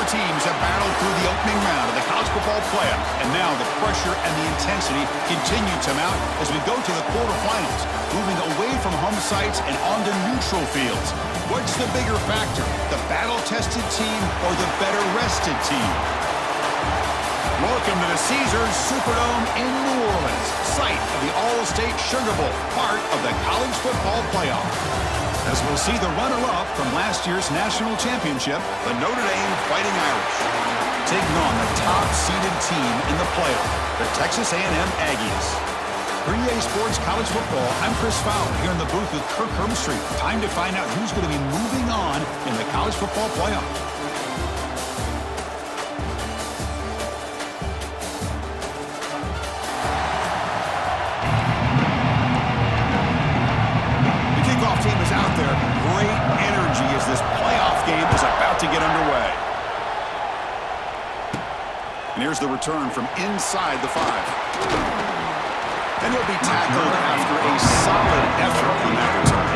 teams have battled through the opening round of the college football playoff, and now the pressure and the intensity continue to mount as we go to the quarterfinals, moving away from home sites and onto neutral fields. What's the bigger factor, the battle-tested team or the better-rested team? Welcome to the Caesars Superdome in New Orleans, site of the All-State Sugar Bowl, part of the college football playoff. As we'll see the runner-up from last year's national championship, the Notre Dame Fighting Irish, taking on the top-seeded team in the playoff, the Texas A&M Aggies. For EA Sports College Football, I'm Chris Fowler here in the booth with Kirk Herbstreit. Time to find out who's going to be moving on in the college football playoff. Team is out there. Great energy as this playoff game is about to get underway. And here's the return from inside the 5. And he'll be tackled after a solid effort on that return.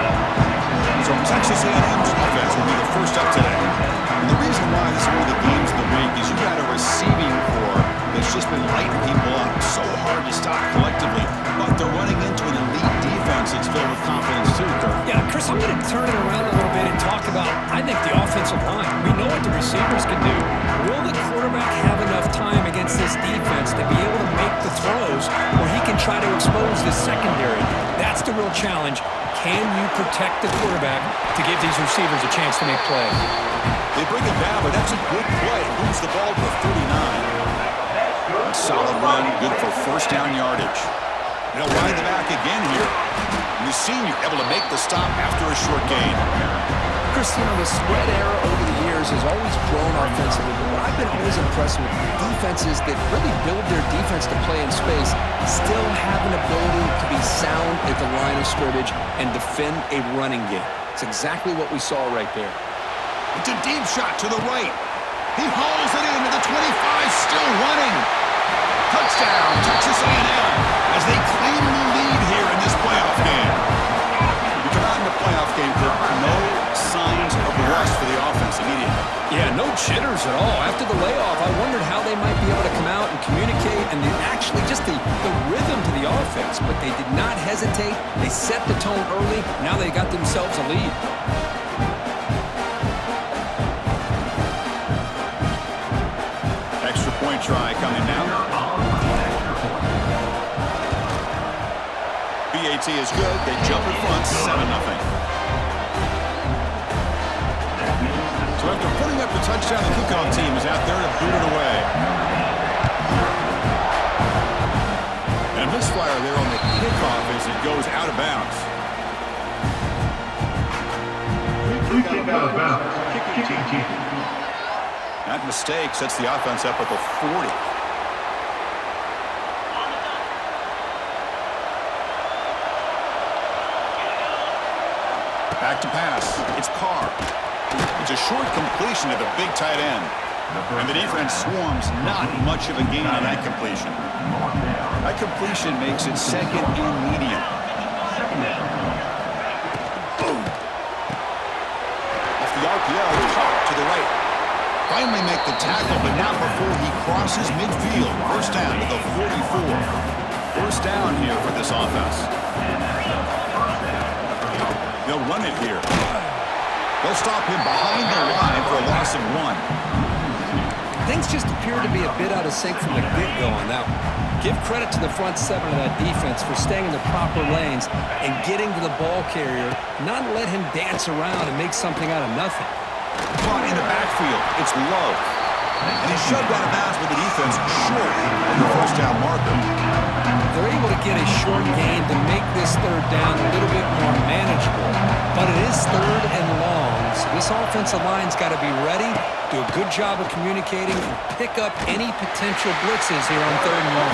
So Texas A&M's offense will be the first up today. And the reason why this is one of the games of the week is you've got a receiving corps that's just been lighting people up. So hard to stop collectively, but they're running into an elite defense that's filled with confidence too, Kirk. Yeah, Chris, I'm going to turn it around a little bit and talk about, I think, the offensive line. We know what the receivers can do. Will the quarterback have enough time against this defense to be able to make the throws where he can try to expose the secondary? That's the real challenge. Can you protect the quarterback to give these receivers a chance to make plays? They bring it down, but that's a good play. Moves the ball to 39. A solid run, good for first down yardage. They'll wind the back again here. And the senior able to make the stop after a short gain. Chris, the spread era over the years has always grown offensively, but what I've been always impressed with defenses that really build their defense to play in space still have an ability to be sound at the line of scrimmage and defend a running game. It's exactly what we saw right there. It's a deep shot to the right. He hauls it into the 25, still running. Touchdown, Texas A&M, as they claim the lead here in this playoff game. You come out in the playoff game, Kirk, no signs of rust for the offense immediately. Yeah, no jitters at all. After the layoff, I wondered how they might be able to come out and communicate and actually just the rhythm to the offense, but they did not hesitate. They set the tone early. Now they got themselves a lead. Extra point try coming now. BAT is good. They jump in front, 7-0. So after putting up the touchdown, the kickoff team is out there to boot it away. And a misfire there on the kickoff as it goes out of bounds. Kick out of bounds. Kicking team. That mistake sets the offense up at the 40. Back to pass. It's Carr. It's a short completion to the big tight end. And the defense swarms, not much of a gain on that completion. That completion makes it second and medium. Boom. Off the RPO, caught to the right. Finally make the tackle, but not before he crosses midfield. First down to the 44. First down here for this offense. They'll run it here. They'll stop him behind the line for a loss of 1. Things just appear to be a bit out of sync from the get-go on that one. Give credit to the front 7 of that defense for staying in the proper lanes and getting to the ball carrier, not let him dance around and make something out of nothing. Caught in the backfield. It's low. And he's shoved out of bounds with the defense short of the first down marker. They're able to get a short gain to make this third down a little bit more manageable. But it is third and long, so this offensive line's got to be ready, do a good job of communicating, and pick up any potential blitzes here on third and long.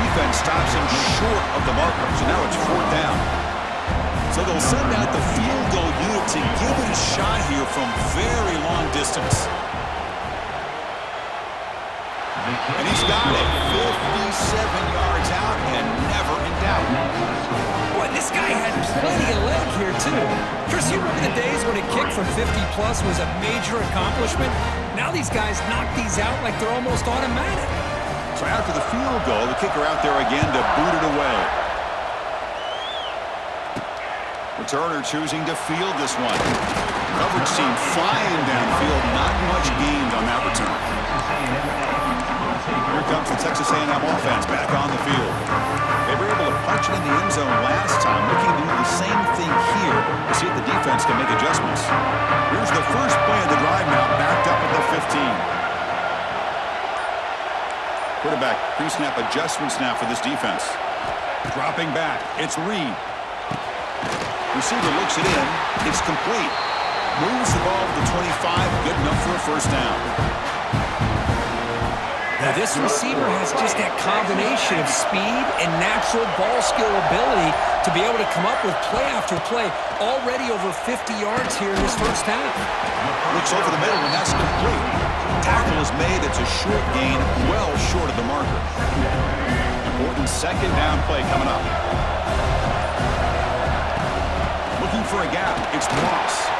Defense stops him short of the marker, so now it's fourth down. So they'll send out the field goal unit to give it a shot here from very long distance. And he's got it 57 yards out and never in doubt. Boy, this guy had plenty of leg here, too. Chris, you remember the days when a kick from 50-plus was a major accomplishment? Now these guys knock these out like they're almost automatic. So after the field goal, the kicker out there again to boot it away. Returner choosing to field this one. Coverage team flying downfield. Not much gained on that return. Here comes the Texas A&M offense back on the field. They were able to punch it in the end zone last time. Looking to do the same thing here to see if the defense can make adjustments. Here's the first play of the drive now, backed up at the 15. Quarterback pre-snap adjustments now for this defense. Dropping back. It's Reed. Receiver looks it in. It's complete. Moves the ball to the 25. Good enough for a first down. Now this receiver has just that combination of speed and natural ball skill ability to be able to come up with play after play. Already over 50 yards here in this first half. Looks over the middle, and that's complete. Tackle is made. It's a short gain, well short of the marker. Important second down play coming up. Looking for a gap. It's Moss.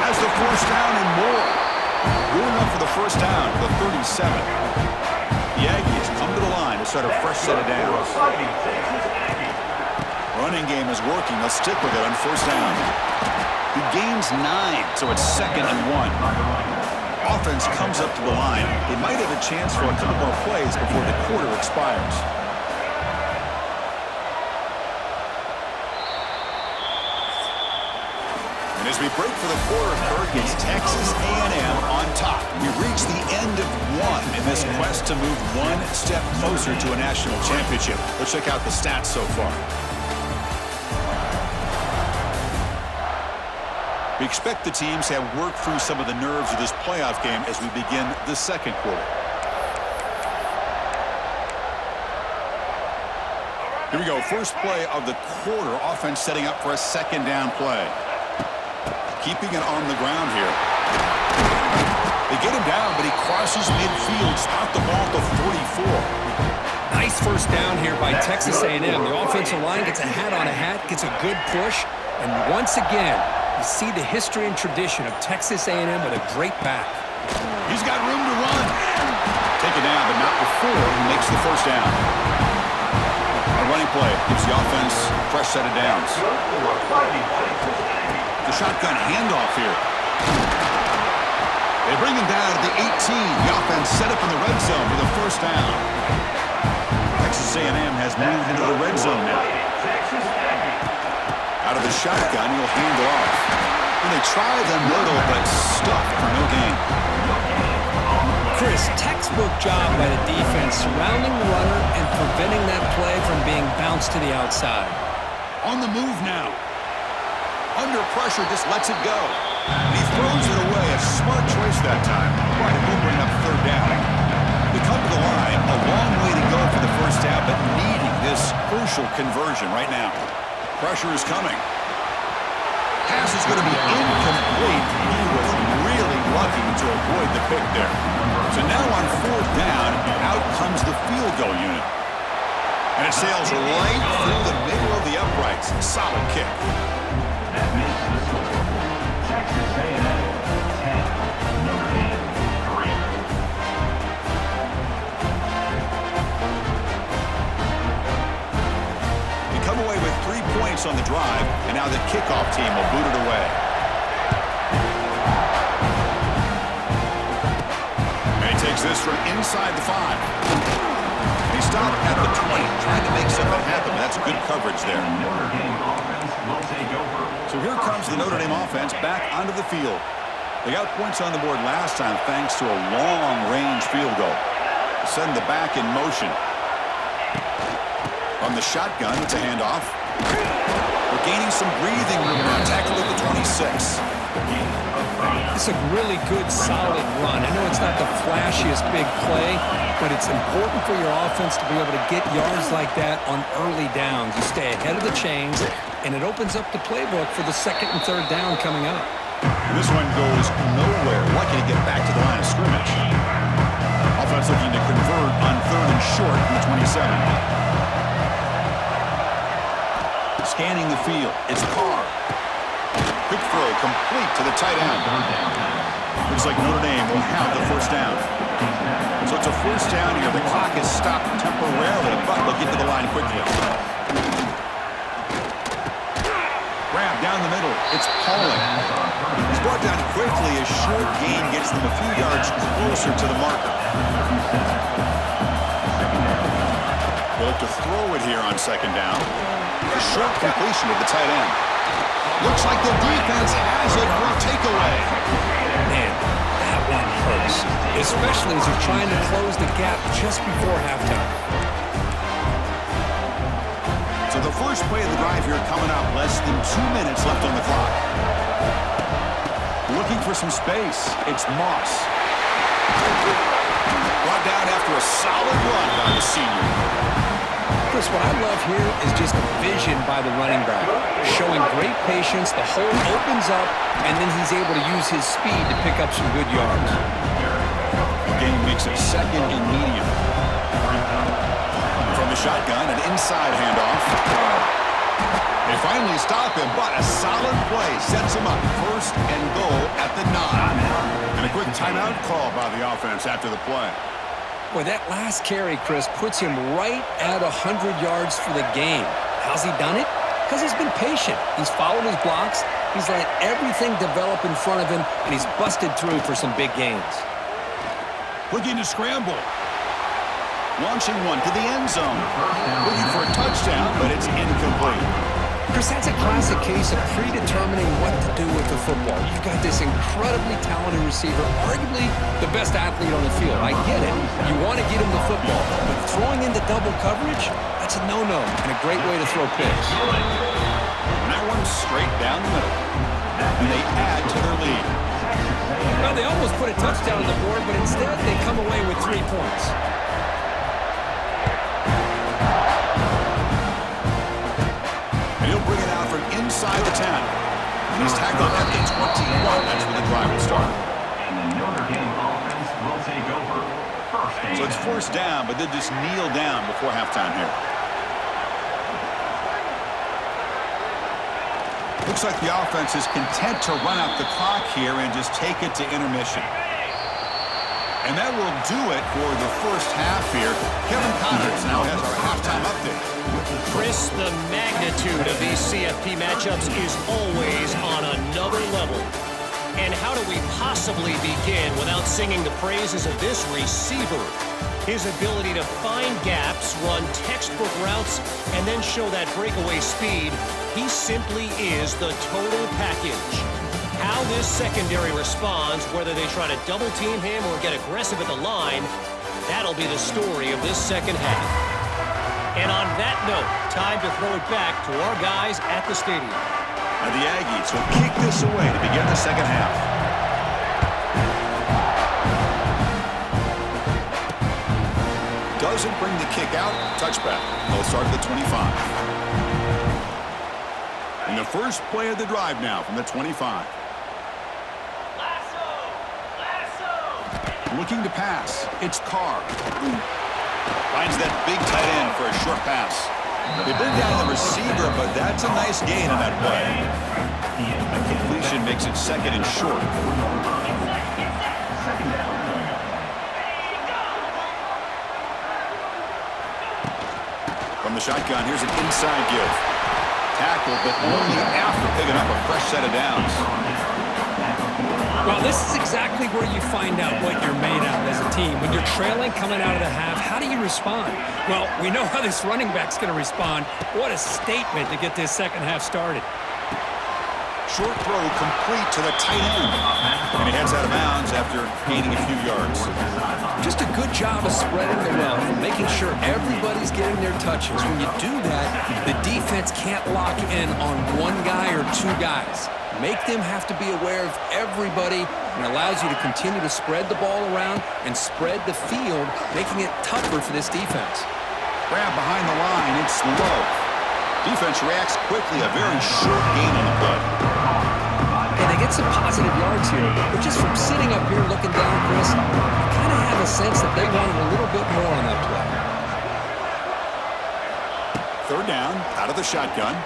Has the first down and more. Good enough for the first down to the 37. The Aggies come to the line to start a fresh set of downs. Running game is working. They'll stick with it on first down. He gains 9, so it's 2nd and 1. Offense comes up to the line. They might have a chance for a couple more plays before the quarter expires. And as we break for the quarter, Kirk, it's Texas A&M on top. We've reached the end of one in this quest to move one step closer to a national championship. Let's check out the stats so far. We expect the teams to have worked through some of the nerves of this playoff game as we begin the second quarter. Here we go. First play of the quarter. Offense setting up for a second down play. Keeping it on the ground here. They get him down, but he crosses midfield. Spot the ball at the 44. Nice first down here by Texas A&M. The offensive line gets a hat on a hat, gets a good push, and once again, you see the history and tradition of Texas A&M with a great back. He's got room to run. Take it down, but not before he makes the first down. A running play gives the offense a fresh set of downs. The shotgun handoff here. They bring him down to the 18. The offense set up in the red zone with a first down. Texas A&M has moved into the red zone now. Out of the shotgun, he'll hand it off. And they try the middle, but stuffed for no gain. Chris, textbook job by the defense surrounding the runner and preventing that play from being bounced to the outside. On the move now. Under pressure, just lets it go. And he throws it away. A smart choice that time. Right, it will bring up third down. They come to the line. A long way to go for the first down, but needing this crucial conversion right now. Pressure is coming. Pass is going to be incomplete. He was really lucky to avoid the pick there. So now on fourth down, out comes the field goal unit. And it sails right through the middle of the uprights. Solid kick. That makes the score. Texas A&M 10, Notre Dame 3. They come away with 3 points on the drive, and now the kickoff team will boot it away. And he takes this from inside the 5. And he stopped at the 20, trying to make something happen. That's good coverage there. Notre Dame offense will take over. So here comes the Notre Dame offense back onto the field. They got points on the board last time thanks to a long-range field goal. Send the back in motion. On the shotgun, it's a handoff. We're gaining some breathing room now. Tackle at the 26. It's a really good, solid run. I know it's not the flashiest big play, but it's important for your offense to be able to get yards like that on early downs. You stay ahead of the chains, and it opens up the playbook for the second and third down coming up. And this one goes nowhere. Lucky to get back to the line of scrimmage. Offense looking to convert on third and short from the 27. Scanning the field. It's Carr. Quick throw complete to the tight end. Looks like Notre Dame will have the first down. So it's a first down here. The clock is stopped temporarily, but they'll get to the line quickly. Grab down the middle. It's Pauling. He's brought down quickly. A short gain gets them a few yards closer to the marker. They'll look to throw it here on second down. A short completion to the tight end. Looks like the defense has it for a takeaway. Man, that one hurts, especially as they're trying to close the gap just before halftime. So the first play of the drive here coming up. Less than 2 minutes left on the clock. Looking for some space. It's Moss. Brought down after a solid run by the senior. Chris, what I love here is just the vision by the running back. Showing great patience, the hole opens up, and then he's able to use his speed to pick up some good yards. The game makes it second and medium. From the shotgun, an inside handoff. They finally stop him, but a solid play sets him up. First and goal at the 9. And a quick timeout call by the offense after the play. Boy, that last carry, Chris, puts him right at 100 yards for the game. How's he done it? Because he's been patient. He's followed his blocks. He's let everything develop in front of him, and he's busted through for some big gains. Looking to scramble. Launching one to the end zone. Looking for a touchdown, but it's incomplete. Chris, that's a classic case of predetermining what to do with the football. You've got this incredibly talented receiver, arguably the best athlete on the field. I get it. You want to get him the football, but throwing into double coverage, that's a no-no and a great way to throw picks. And that one's straight down the middle. And they add to their lead. Well, they almost put a touchdown on the board, but instead they come away with 3 points. Inside the 10. He's tackled at the 21. That's where the drive will start. And the Notre Dame offense will take over. First So it's first down, but they just kneel down before halftime here. Looks like the offense is content to run out the clock here and just take it to intermission. And that will do it for the first half here. Kevin Connors now has our halftime update. Chris, the magnitude of these CFP matchups is always on another level. And how do we possibly begin without singing the praises of this receiver? His ability to find gaps, run textbook routes, and then show that breakaway speed. He simply is the total package. How this secondary responds, whether they try to double-team him or get aggressive at the line, that'll be the story of this second half. And on that note, time to throw it back to our guys at the stadium. And the Aggies will kick this away to begin the second half. Doesn't bring the kick out. Touchback. They'll start at the 25. And the first play of the drive now from the 25. Looking to pass. It's Carr. Finds that big tight end for a short pass. They bring down the receiver, but that's a nice gain on that play. A completion makes it second and short. From the shotgun, here's an inside give. Tackle, but only after picking up a fresh set of downs. Well, this is exactly where you find out what you're made out as a team. When you're trailing coming out of the half, how do you respond? Well, we know how this running back's going to respond. What a statement to get this second half started. Short throw complete to the tight end. And he heads out of bounds after gaining a few yards. Just a good job of spreading the wealth, making sure everybody's getting their touches. When you do that, the defense can't lock in on one guy or two guys. Make them have to be aware of everybody, and allows you to continue to spread the ball around and spread the field, making it tougher for this defense. Grab behind the line. It's low. Defense reacts quickly. A very short gain on the play. And they get some positive yards here, but just from sitting up here looking down, Chris, I kind of have a sense that they wanted a little bit more on that play. Third down, out of the shotgun.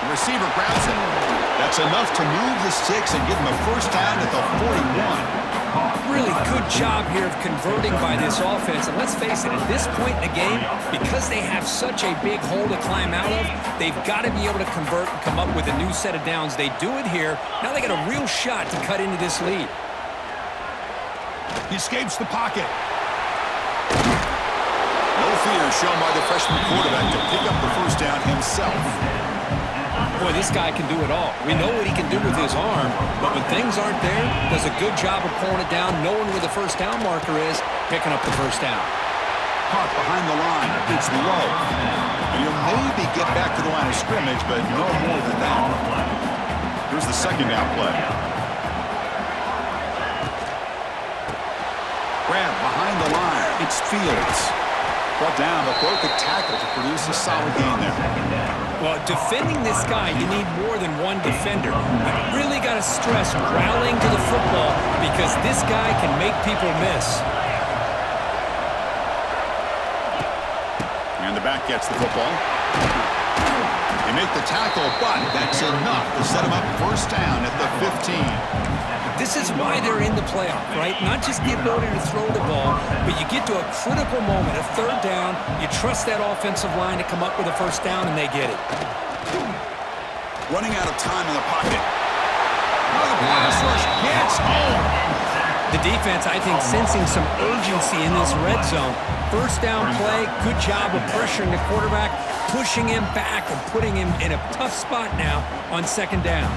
The receiver grabs it. That's enough to move the sticks and give them a first down at the 41. Really good job here of converting by this offense. And let's face it, at this point in the game, because they have such a big hole to climb out of, they've got to be able to convert and come up with a new set of downs. They do it here. Now they got a real shot to cut into this lead. He escapes the pocket. No fear shown by the freshman quarterback to pick up the first down himself. Boy, this guy can do it all. We know what he can do with his arm, but when things aren't there, does a good job of pulling it down, knowing where the first down marker is, picking up the first down. Caught behind the line. It's low. And you'll maybe get back to the line of scrimmage, but no more than that. Here's the second down play. Grab behind the line. It's Fields. Brought down, but broke a tackle to produce a solid gain there. Well, defending this guy, you need more than one defender. You really got to stress rallying to the football because this guy can make people miss. And the back gets the football. They make the tackle, but that's enough to set him up first down at the 15. This is why they're in the playoff, right? Not just the ability to throw the ball, but you get to a critical moment, a third down, you trust that offensive line to come up with a first down, and they get it. Running out of time in the pocket. Now the pass rush gets home. The defense, I think, sensing some urgency in this red zone. First down play, good job of pressuring the quarterback, pushing him back and putting him in a tough spot now on second down.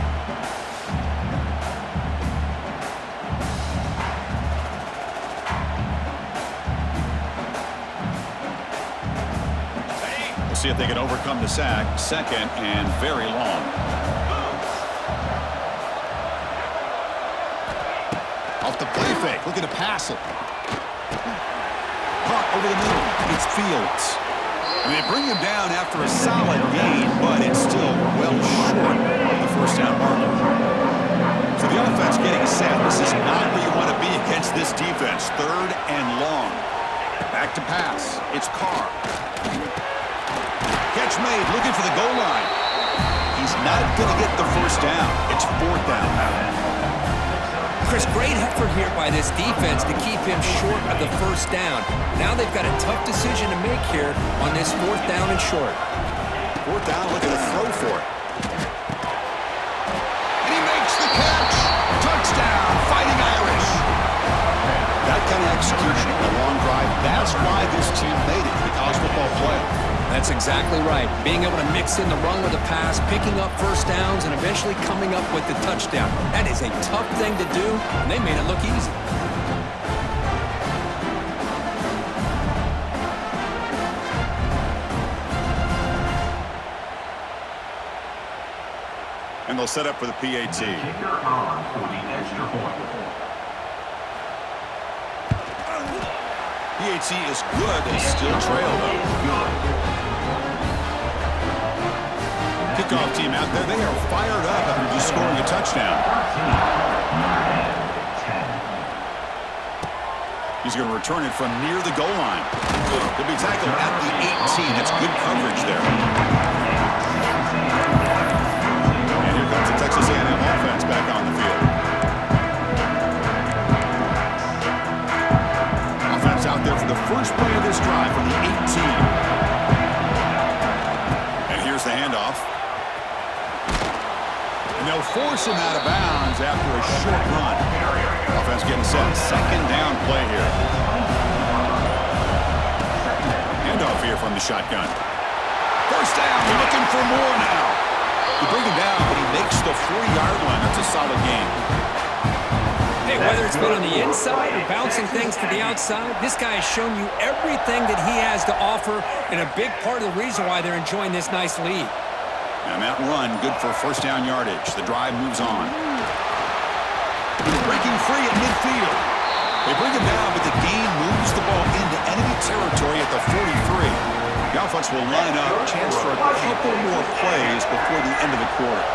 See if they can overcome the sack. Second and very long. Off the play fake. Looking to pass it. Caught over the middle. It's Fields. And they bring him down after a solid gain, but it's still well short of the first down marker. So the offense getting set. This is not where you want to be against this defense. Third and long. Back to pass. It's Carr. Catch made, looking for the goal line. He's not going to get the first down. It's fourth down now. Chris, great effort here by this defense to keep him short of the first down. Now they've got a tough decision to make here on this fourth down and short. Fourth down, looking to throw for it. And he makes the catch. Touchdown, Fighting Irish. That kind of execution, a long drive, that's why this team made it to the college football playoff. That's exactly right. Being able to mix in the run with the pass, picking up first downs, and eventually coming up with the touchdown. That is a tough thing to do, and they made it look easy. And they'll set up for the PAT. Kicker on for the extra point. PAT is good. They still trail, though. Kickoff team out there. They are fired up after just scoring a touchdown. He's going to return it from near the goal line. He'll be tackled at the 18. That's good coverage there. And here comes the Texas A&M offense back on the field. Offense out there for the first play of this drive from the 18. And here's the handoff. And they'll force him out of bounds after a short run. Offense getting set. Second down play here. Handoff here from the shotgun. First down. They're looking for more now. You bring him down, but he makes the 40-yard line. That's a solid game. Hey, whether it's been on the inside or bouncing things to the outside, this guy has shown you everything that he has to offer, and a big part of the reason why they're enjoying this nice lead. And that run, good for first down yardage. The drive moves on. Breaking free at midfield. They bring him down, but the gain moves the ball into enemy territory at the 43. The offense will line up. Chance for a couple more plays before the end of the quarter.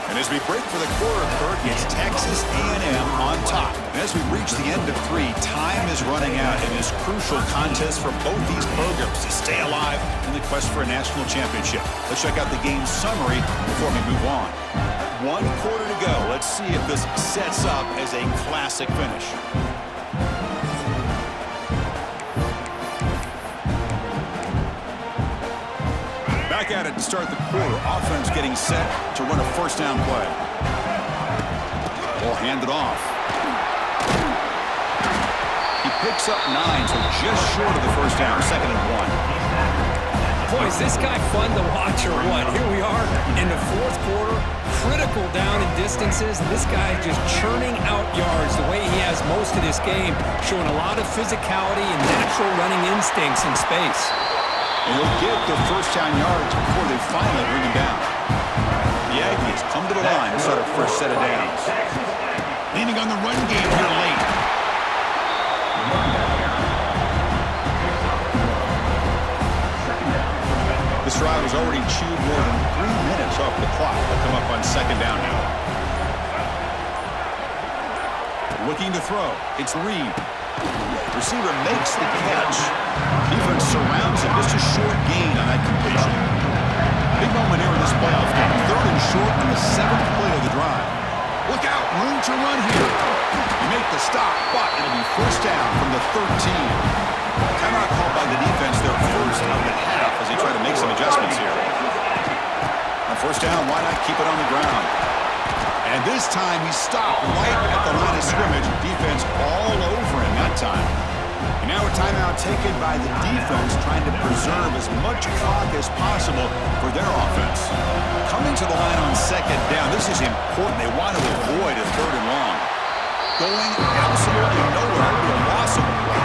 And as we break for the quarter, Kirk, it's Texas A&M on top. And as we reach the end of 3, time is running out in this crucial contest for both these programs to stay alive in the quest for a national championship. Let's check out the game summary before we move on. 1 quarter to go. Let's see if this sets up as a classic finish. Back at it to start the quarter. Offense getting set to run a first down play. Ball handed off. He picks up 9, so just short of the first down. 2nd and 1. Boy, is this guy fun to watch or what? Here we are in the 4th quarter, critical down in distances, and this guy just churning out yards the way he has most of this game, showing a lot of physicality and natural running instincts in space. And he'll get the first down yards before they finally bring him down. The Aggies come to the line to start a first set of downs. Leaning on the run game here late. This drive has already chewed more than 3 minutes off the clock. They'll come up on 2nd down now. Looking to throw. It's Reed. Receiver makes the catch. Defense surrounds him. Just a short gain on that completion. Big moment here in this playoff game. 3rd and short on the 7th play of the drive. Look out. Room to run here. You make the stop, but it'll be first down from the 13. Timeout called by the defense, their first of the half, as they try to make some adjustments here. On first down, why not keep it on the ground? And this time he stopped right at the line of scrimmage. Defense all over him that time. And now a timeout taken by the defense, trying to preserve as much clock as possible for their offense. Coming to the line on 2nd down, this is important. They want to avoid a 3rd and long. Going absolutely nowhere would be a loss of the play.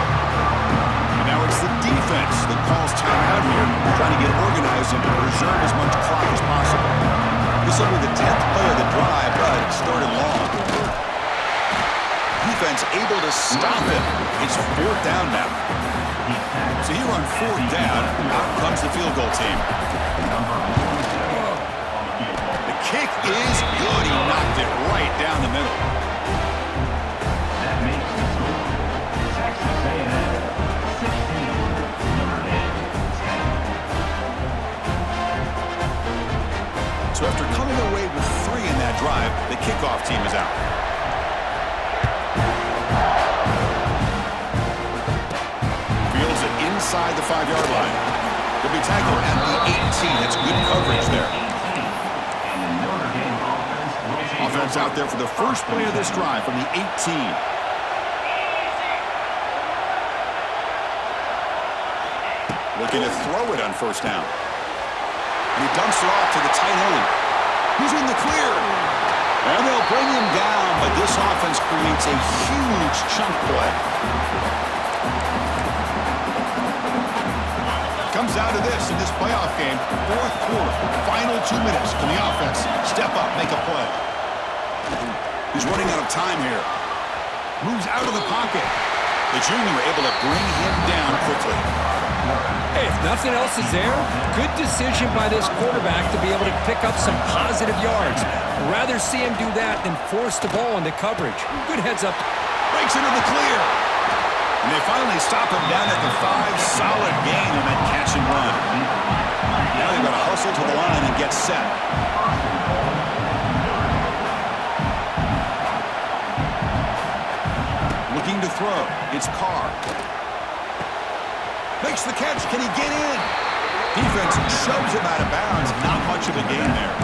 And now it's the defense that calls timeout here, trying to get organized and preserve as much clock as possible. This will be the 10th play of the drive, but it's 3rd and long. Defense able to stop it. It's 4th down now. So here on 4th down, out comes the field goal team. The kick is good. He knocked it right down the middle. That makes the score Texas A&M 16, Notre 10. So after coming away with 3 in that drive, the kickoff team is out. Fields it inside the 5-yard line. He'll be tackled at the 18. That's good coverage there. Offense out there for the first play of this drive from the 18. Looking to throw it on first down. And he dumps it off to the tight end. He's in the clear. And they'll bring him down, but this offense creates a huge chunk play. Comes down to this in this playoff game, 4th quarter, final 2 minutes. Can the offense step up, make a play? He's running out of time here. Moves out of the pocket. The junior able to bring him down quickly. Hey, if nothing else is there, good decision by this quarterback to be able to pick up some positive yards. Rather see him do that than force the ball into coverage. Good heads up. Breaks into the clear. And they finally stop him down at the 5. Solid gain on that catch and run. Now they've got to hustle to the line and get set. Looking to throw. It's Carr. Makes the catch. Can he get in? Defense shoves him out of bounds. Not much of a gain there.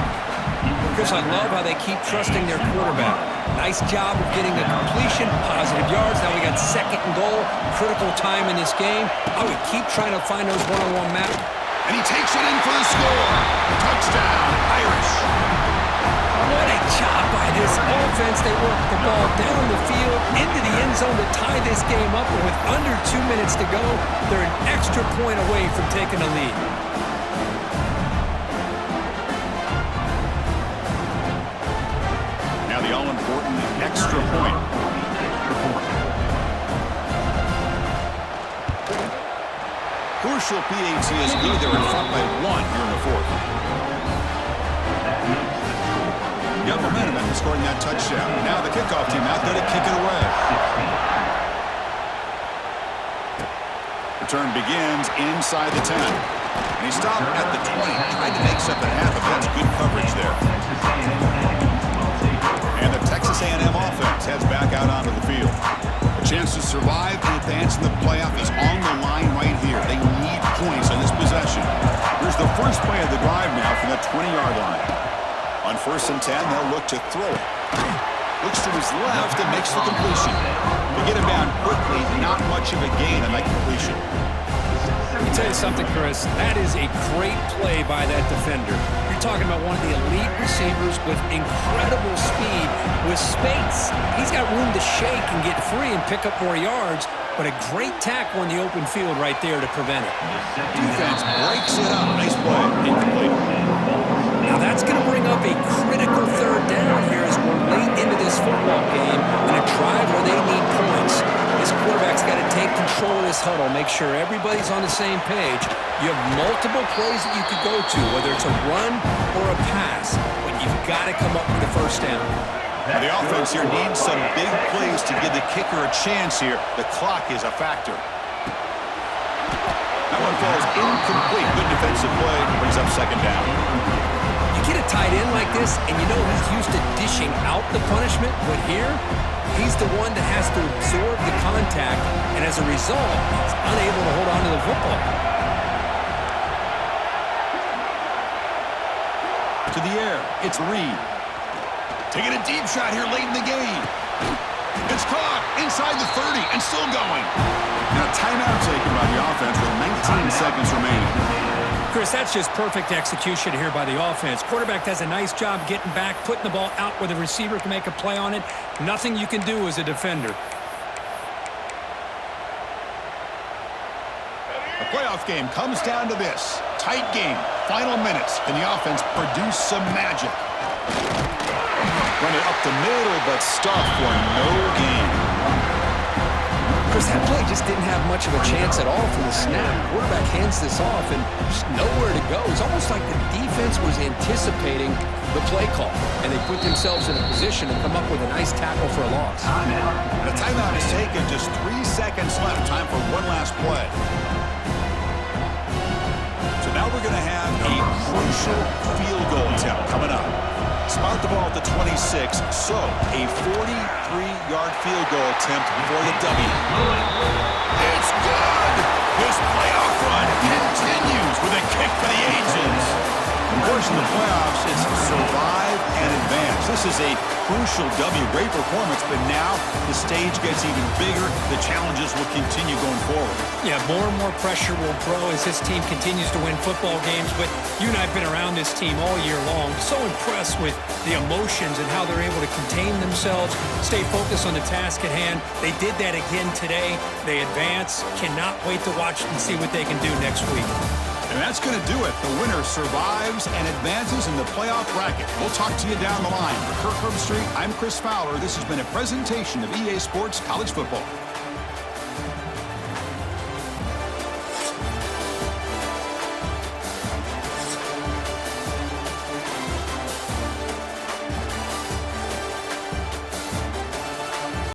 Chris, I love how they keep trusting their quarterback. Nice job of getting the completion, positive yards. Now we got 2nd and goal, critical time in this game. I would keep trying to find those one-on-one matches. And he takes it in for the score. Touchdown, Irish. What a job by this offense. They work the ball down the field, into the end zone to tie this game up. And with under 2 minutes to go, they're an extra point away from taking the lead. Now the all-important extra point. Crucial PAT is good. They're in front by 1 here in the 4th. got momentum after scoring that touchdown. Now the kickoff team out there to kick it away. Return begins inside the 10. And he stopped at the 20, trying to make something happen. That's good coverage there. And the Texas A&M offense heads back out onto the field. A chance to survive and advance in the playoff is on the line right here. They need points on this possession. Here's the first play of the drive now from the 20-yard line. On 1st and 10, they'll look to throw it. Looks to his left and makes the completion. To get him down quickly, not much of a gain on that completion. Let me tell you something, Chris. That is a great play by that defender. You're talking about one of the elite receivers with incredible speed, with space. He's got room to shake and get free and pick up more yards, but a great tackle in the open field right there to prevent it. Defense breaks it up. Nice play. Incomplete. Now that's going to bring up a critical 3rd down here as we're late into this football game in a drive where they need points. This quarterback's got to take control of this huddle, make sure everybody's on the same page. You have multiple plays that you could go to, whether it's a run or a pass, but you've got to come up with the 1st down. Now the offense here needs some big plays to give the kicker a chance here. The clock is a factor. That one falls incomplete. Good defensive play. Brings up 2nd down. You get a tight end like this, and you know he's used to dishing out the punishment, but here, he's the one that has to absorb the contact, and as a result, he's unable to hold on to the football. To the air, it's Reed. Taking a deep shot here late in the game. It's caught inside the 30 and still going. Now timeout taken by the offense with 19 seconds remaining. Chris, that's just perfect execution here by the offense. Quarterback does a nice job getting back, putting the ball out where the receiver can make a play on it. Nothing you can do as a defender. The playoff game comes down to this. Tight game, final minutes. Can the offense produce some magic? Run it up the middle, but stuffed for no gain. Chris, that play just didn't have much of a chance at all from the snap. Quarterback hands this off and just nowhere to go. It's almost like the defense was anticipating the play call, and they put themselves in a position to come up with a nice tackle for a loss. And a timeout is taken. Just 3 seconds left. Time for one last play. So now we're going to have a crucial field goal attempt coming up. Spot the ball at the 26, so a 43-yard field goal attempt for the W. It's good! This playoff run continues with a kick for the ages. Of course, in the playoffs, it's survive and advance. This is a crucial W. Great performance, but now the stage gets even bigger. The challenges will continue going forward. Yeah, more and more pressure will grow as this team continues to win football games, but you and I have been around this team all year long. So impressed with the emotions and how they're able to contain themselves, stay focused on the task at hand. They did that again today. They advance. Cannot wait to watch and see what they can do next week. And that's going to do it. The winner survives and advances in the playoff bracket. We'll talk to you down the line. For Kirk Herbstreit, I'm Chris Fowler. This has been a presentation of EA Sports College Football.